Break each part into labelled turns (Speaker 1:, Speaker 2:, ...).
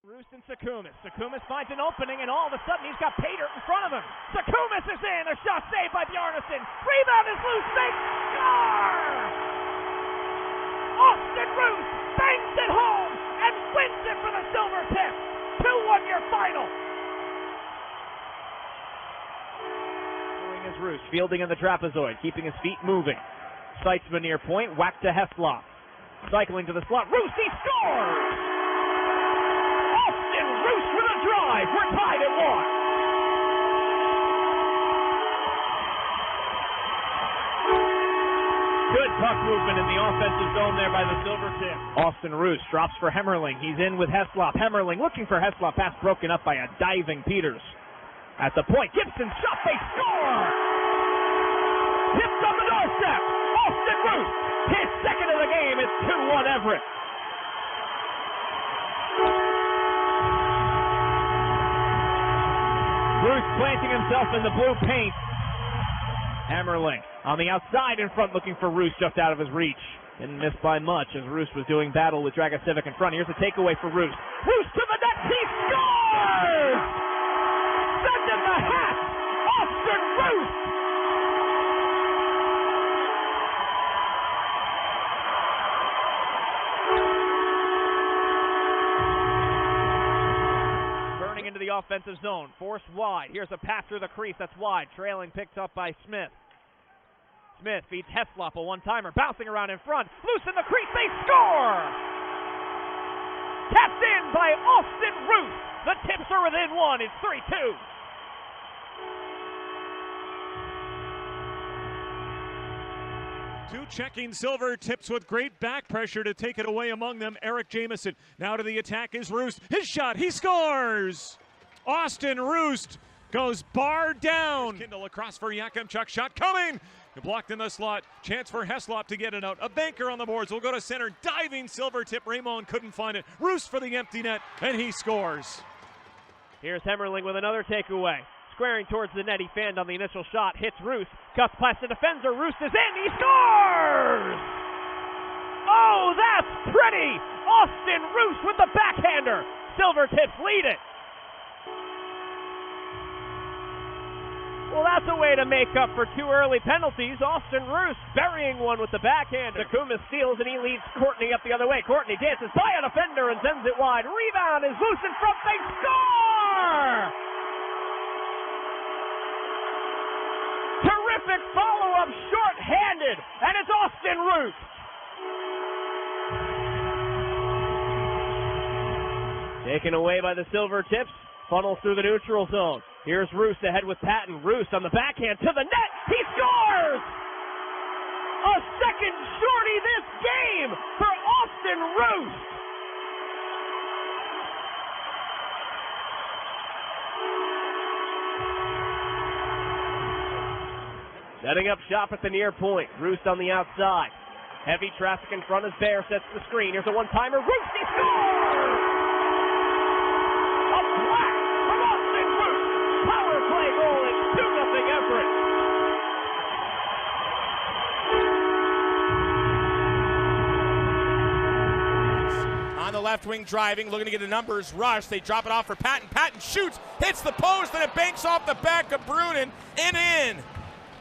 Speaker 1: Roest and Sukumis. Sukumis finds an opening, and all of a sudden he's got Pater in front of him. Sukumis is in. A shot saved by Bjarnason. Rebound is loose. They score! Austin Roest bangs it home and wins it for the Silvertips. 2-1 your final. Is Roest fielding in the trapezoid, keeping his feet moving. Seitzman near point, whack to Heslop. Cycling to the slot. Roest, he scores! Austin Roest with a drive. We're tied at 1. Good puck movement in the offensive zone there by the Silvertips. Austin Roest drops for Hemmerling. He's in with Heslop. Hemmerling looking for Heslop. Pass broken up by a diving Peters. At the point, Gibson shot, they score! Tipped on the doorstep. Austin Roest, his second of the game. It's 2-1 Everett. Roest planting himself in the blue paint. Hemmerling on the outside in front, looking for Roest just out of his reach. Didn't miss by much as Roest was doing battle with Dragosevic in front. Here's a takeaway for Roest. Roest to the net, he scores! Send in the hat, Austin Roest! Burning into the offensive zone, forced wide. Here's a pass through the crease, that's wide. Trailing, picked up by Smith. Smith feeds Heslop, a one-timer, bouncing around in front. Loose in the crease, they score! Tapped in by Austin Roest. The Tips are within 1, it's 3-2.
Speaker 2: Two checking Silvertips with great back pressure to take it away among them. Eric Jamieson. Now to the attack is Roest. His shot, he scores! Austin Roest goes bar down. Kindle across for Yakimchuk. Shot coming! Blocked in the slot. Chance for Heslop to get it out. A banker on the boards. Will go to center. Diving Silvertip. Raymond couldn't find it. Roest for the empty net, and he scores.
Speaker 1: Here's Hemmerling with another takeaway. Squaring towards the net, he fanned on the initial shot, hits Roest, cuts past the defender, Roest is in, he scores! Oh, that's pretty! Austin Roest with the backhander. Silvertips lead it. Well, that's a way to make up for 2 early penalties. Austin Roest burying one with the backhand. Sukumis steals and he leads Courtney up the other way. Courtney dances by a defender and sends it wide. Rebound is loose in front. They score! Terrific follow-up, short-handed, and it's Austin Roest. Taken away by the Silvertips, funnels through the neutral zone. Here's Roest ahead with Patton. Roest on the backhand to the net. He scores! A second shorty this game for Austin Roest. Setting up shop at the near point. Roest on the outside. Heavy traffic in front as Bear sets the screen. Here's a one-timer. Roest, he scores! A black from Austin Roest. Power play goal. It's 2-0 Everett.
Speaker 3: On the left wing driving, looking to get the numbers. Rush. They drop it off for Patton. Patton shoots, hits the post, and it banks off the back of Brunin and in.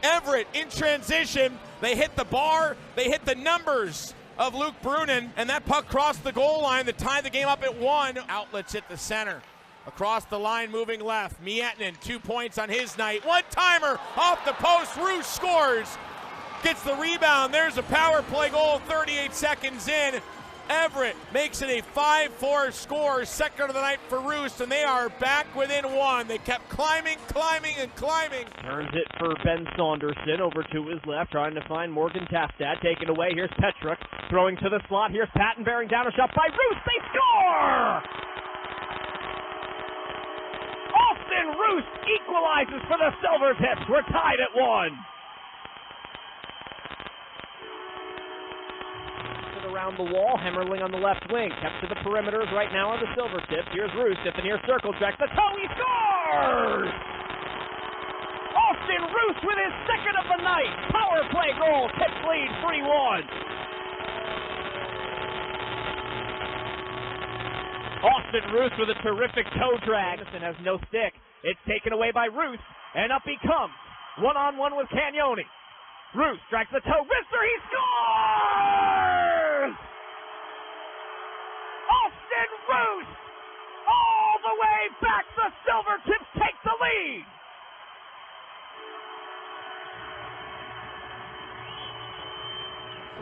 Speaker 3: Everett in transition, they hit the bar, they hit the numbers of Luke Brunin, and that puck crossed the goal line to tie the game up at 1. Outlets at the center. Across the line, moving left. Miettinen, 2 points on his night. One-timer off the post. Roest scores. Gets the rebound. There's a power play goal 38 seconds in. Everett makes it a 5-4 score, second of the night for Roest, and they are back within 1. They kept climbing, and climbing.
Speaker 1: Turns it for Ben Saunderson over to his left, trying to find Morgan Tafstad. Taken away, here's Petruk, throwing to the slot. Here's Patton bearing down a shot by Roest. They score! Austin Roest equalizes for the Silvertips. We're tied at 1. Around the wall, Hemmerling on the left wing, kept to the perimeters right now on the Silvertips. Here's Roest at the near circle track. The toe, he scores! Austin Roest with his second of the night. Power play goal. Tips lead 3-1. Austin Roest with a terrific toe drag. And has no stick. It's taken away by Roest, and up he comes. One-on-one with Cagnoni. Roest strikes the toe. Wrister, he scores! Austin Roest! All the way back, the Silvertips take the lead!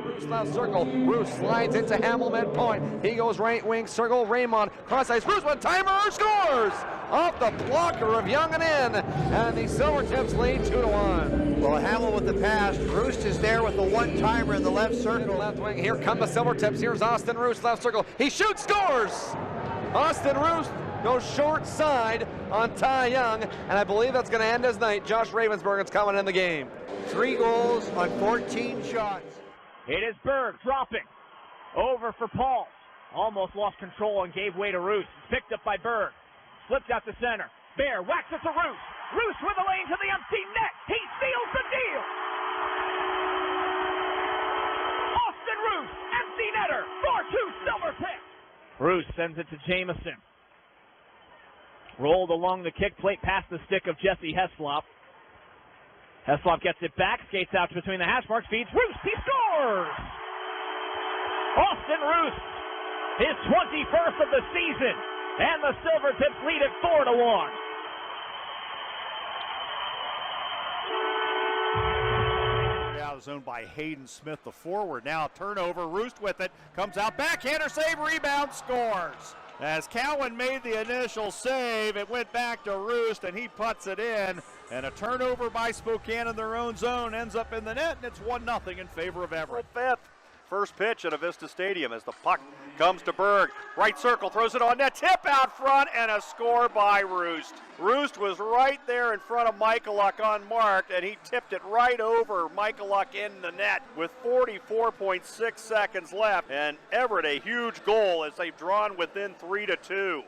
Speaker 4: Roest left circle. Roest slides into Hamilman point. He goes right wing circle. Raymond cross ice. Roest one timer scores off the blocker of Young and in, and the Silvertips lead 2-1.
Speaker 5: Well, Hamill with the pass. Roest is there with the one-timer in the left circle.
Speaker 4: Left wing. Here come the Silvertips. Here's Austin Roest left circle. He shoots, scores. Austin Roest goes short side on Ty Young, and I believe that's going to end his night. Josh Ravensburg is coming in the game.
Speaker 5: 3 goals on 14 shots.
Speaker 1: It is Berg dropping. Over for Paul. Almost lost control and gave way to Roest. Picked up by Berg. Flipped out to center. Bear whacks it to Roest. Roest with a lane to the empty net. He seals the deal. Austin Roest, empty netter. 4-2 Silvertips. Roest sends it to Jamieson. Rolled along the kick plate past the stick of Jesse Heslop. Heslop gets it back, skates out between the hash marks, feeds Roest, he scores! Austin Roest, his 21st of the season, and the Silvertips lead it 4-1.
Speaker 6: Out of zone by Hayden Smith, the forward. Now a turnover, Roest with it, comes out, backhander save, rebound, scores. As Cowan made the initial save, it went back to Roest, and he puts it in. And a turnover by Spokane in their own zone ends up in the net, and it's 1-0 in favor of Everett. Fifth. First pitch at Avista Stadium as the puck comes to Berg. Right circle, throws it on net, tip out front, and a score by Roest. Roest was right there in front of Michaluk unmarked, and he tipped it right over Michaluk in the net with 44.6 seconds left. And Everett a huge goal as they've drawn within 3-2.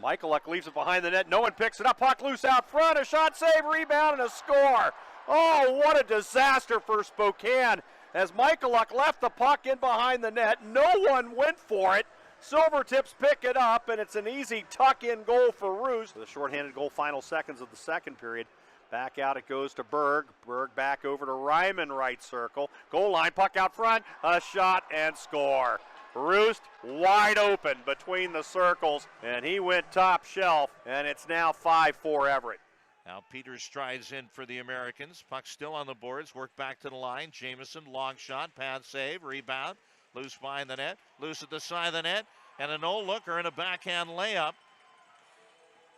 Speaker 6: Michaluk leaves it behind the net. No one picks it up. Puck loose out front. A shot, save, rebound, and a score. Oh, what a disaster for Spokane. As Michaluk left the puck in behind the net, no one went for it. Silvertips pick it up, and it's an easy tuck-in goal for Roest. The shorthanded goal, final seconds of the second period. Back out it goes to Berg. Berg back over to Ryman, right circle. Goal line, puck out front, a shot, and score. Roest wide open between the circles, and he went top shelf, and it's now 5-4 Everett.
Speaker 7: Now Peters strides in for the Americans. Puck still on the boards. Work back to the line. Jamieson, long shot, pad save, rebound. Loose behind the net. Loose at the side of the net. And a no-looker and a backhand layup.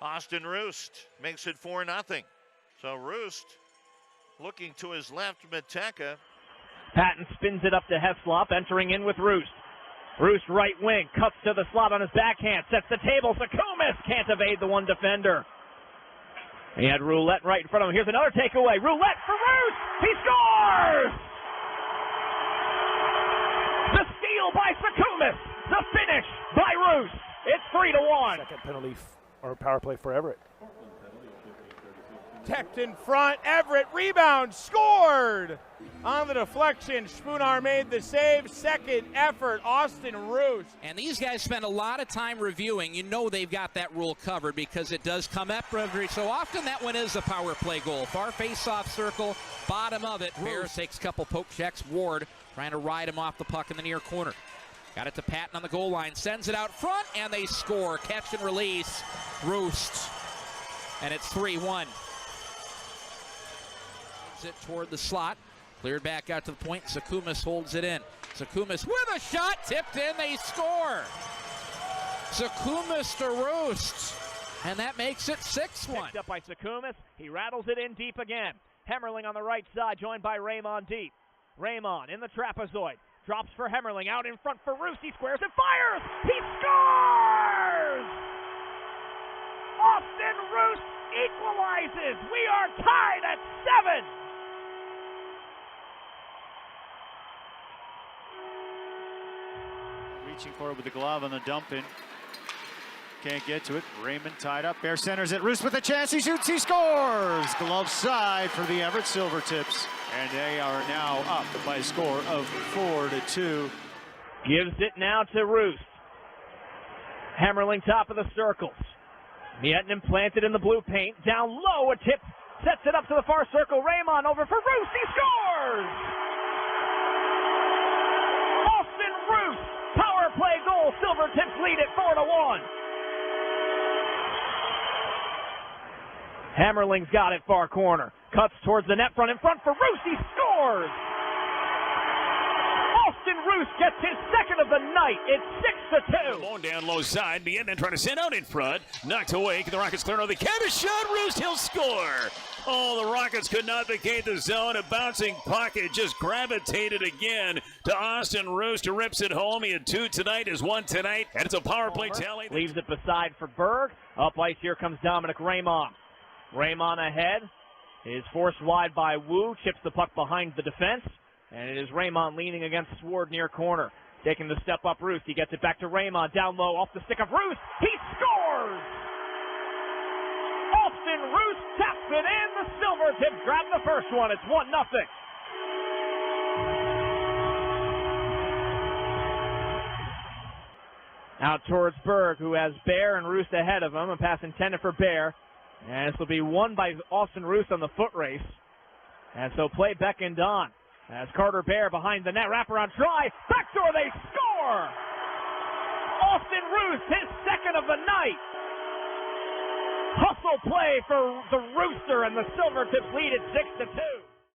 Speaker 7: Austin Roest makes it 4-0. So Roest looking to his left, Miteka.
Speaker 1: Patton spins it up to Heslop, entering in with Roest. Roest right wing, cuts to the slot on his backhand, sets the table. Sakumis can't evade the one defender. He had Roulette right in front of him. Here's another takeaway. Roulette for Roest. He scores! The steal by Sakumis. The finish by Roest. It's 3-1.
Speaker 8: Second penalty or power play for Everett.
Speaker 3: Teched in front, Everett rebound, scored! On the deflection, Spoonar made the save. Second effort, Austin Roest.
Speaker 9: And these guys spend a lot of time reviewing. You know they've got that rule covered because it does come up every so often. That one is a power play goal. Far face-off circle, bottom of it. Bears takes a couple poke checks. Ward trying to ride him off the puck in the near corner. Got it to Patton on the goal line. Sends it out front, and they score. Catch and release. Roest. And it's 3-1. It toward the slot. Cleared back out to the point. Sakumis holds it in. Sakumis with a shot. Tipped in. They score. Sakumis to Roest. And that makes it 6-1.
Speaker 1: Picked up by Sakumis. He rattles it in deep again. Hemmerling on the right side, joined by Raymond deep. Raymond in the trapezoid. Drops for Hemmerling. Out in front for Roest. He squares and fires. He scores! Austin Roest equalizes. We are tied at 7.
Speaker 6: Reaching for it with the glove on the dump in. Can't get to it. Raymond tied up. Bear centers it. Roest with a chance. He shoots. He scores. Glove side for the Everett Silvertips. And they are now up by a score of 4-2.
Speaker 1: Gives it now to Roest. Hammerling top of the circles. Miettinen planted in the blue paint. Down low, a tip. Sets it up to the far circle. Raymond over for Roest. He scores! Austin Roest. Power play goal. Silvertips lead it 4-1. Hammerling's got it far corner. Cuts towards the net front in front for Roest. He scores! Austin Roest gets his second of the night. It's 6-2.
Speaker 10: On down low side. Miettinen trying to send out in front. Knocked away. Can the Rockets clear another can? A shot. Roest, he'll score. Oh, the Rockets could not vacate the zone. A bouncing puck. It just gravitated again to Austin Roest, who rips it home. He had 2 tonight, has 1 tonight, and it's a power play tally.
Speaker 1: Leaves it beside for Berg. Up ice, here comes Dominic Raymond. Raymond ahead. Is forced wide by Wu. Chips the puck behind the defense. And it is Raymond leaning against Sword near corner. Taking the step up Roest. He gets it back to Raymond. Down low off the stick of Roest. He scores! Austin Roest taps it in. The Silvertips grab the first one. It's 1-0. Out towards Berg, who has Bear and Roest ahead of him. A pass intended for Bear. And this will be won by Austin Roest on the foot race. And so play beckoned on. As Carter Bear behind the net, wraparound try, backdoor, they score! Austin Roest, his second of the night. Hustle play for the Rooster, and the Silvertips lead at 6-2.